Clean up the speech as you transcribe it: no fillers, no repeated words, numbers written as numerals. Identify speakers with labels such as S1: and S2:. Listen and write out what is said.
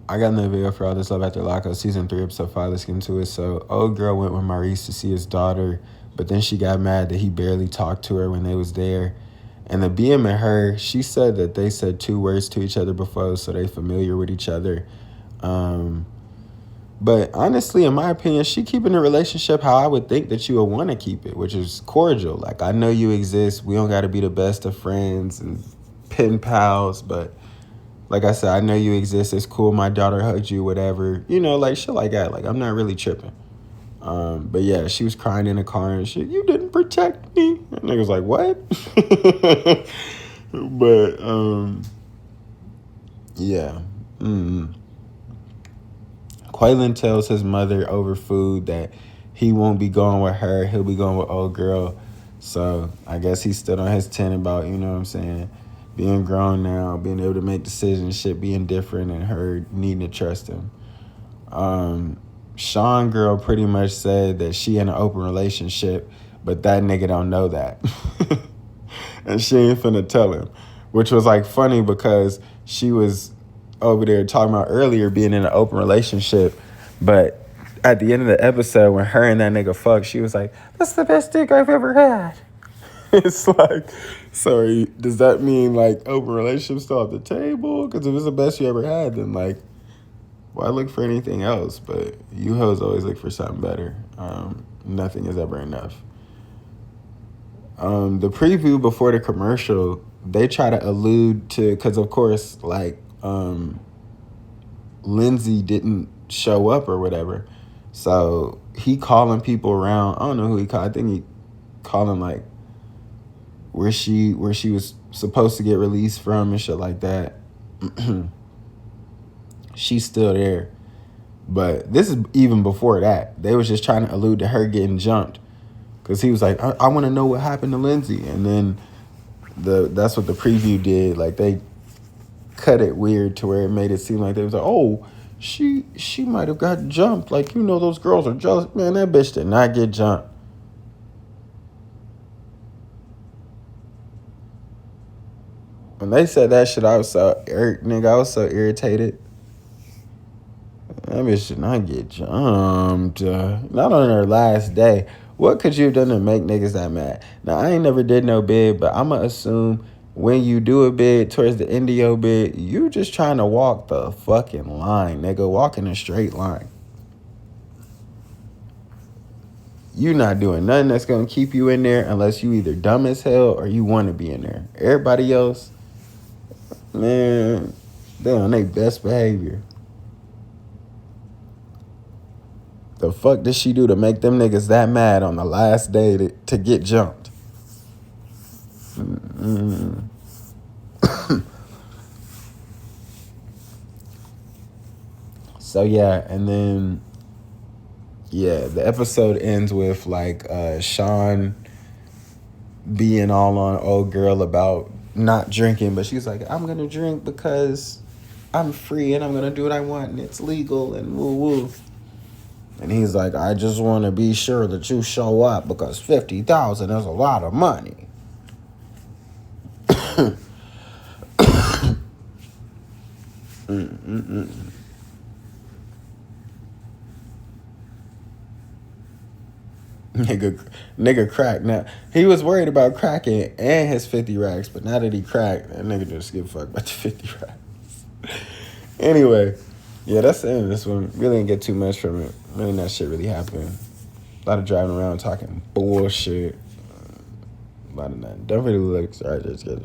S1: I got another video for All This Love After Lockup, season 3, episode 5. Let's get into it. So, old girl went with Maurice to see his daughter, but then she got mad that he barely talked to her when they was there. And the BM and her, she said that they said 2 words to each other before, so they familiar with each other. But honestly, in my opinion, she keeping the relationship how I would think that you would want to keep it, which is cordial. Like, I know you exist. We don't got to be the best of friends and pen pals, but like I said, I know you exist. It's cool. My daughter hugged you, whatever. You know, like shit like that. Like, I'm not really tripping. But yeah, she was crying in the car and shit. You didn't protect me. And niggas like, what? But yeah. Quaylen tells his mother over food that he won't be going with her. He'll be going with old girl. So I guess he stood on his 10 about, you know what I'm saying, being grown now, being able to make decisions, shit being different, and her needing to trust him. Sean girl pretty much said that she in an open relationship, but that nigga don't know that. And she ain't finna tell him. Which was like funny because she was over there talking about earlier being in an open relationship, but at the end of the episode when her and that nigga fucked, she was like, that's the best dick I've ever had. It's like, sorry, does that mean like open relationship still at the table? Because if it's the best you ever had, then like, why look for anything else? But you hoes always look for something better. Nothing is ever enough. The preview before the commercial, they try to allude to, because of course, like, Lindsay didn't show up or whatever. So he calling people around. I don't know who he called. I think he called him like where she was supposed to get released from and shit like that. She's still there. But this is even before that. They was just trying to allude to her getting jumped. Because he was like, I want to know what happened to Lindsay. And then that's what the preview did. Like, they cut it weird to where it made it seem like they was like, oh, she might have got jumped. Like, you know, those girls are jealous. Man, that bitch did not get jumped. When they said that shit, I was so irritated. That bitch did not get jumped. Not on her last day. What could you have done to make niggas that mad? Now, I ain't never did no bid, but I'm going to assume when you do a bid towards the end of your bid, you just trying to walk the fucking line, nigga. Walk in a straight line. You not doing nothing that's going to keep you in there unless you either dumb as hell or you want to be in there. Everybody else, man, they on their best behavior. The fuck did she do to make them niggas that mad on the last day to get jumped? So yeah, and then yeah, the episode ends with like Sean being all on old girl about not drinking, but she's like, I'm gonna drink because I'm free and I'm gonna do what I want and it's legal and woo woo. And he's like, I just want to be sure that you show up because $50,000 is a lot of money. Nigga cracked. Now, he was worried about cracking and his 50 racks, but now that he cracked, that nigga just give a fuck about the 50 racks. Anyway, yeah, that's the end of this one. Really didn't get too much from it. Really, that shit really happened. A lot of driving around talking bullshit. A lot of nothing. Don't really look. Sorry, just get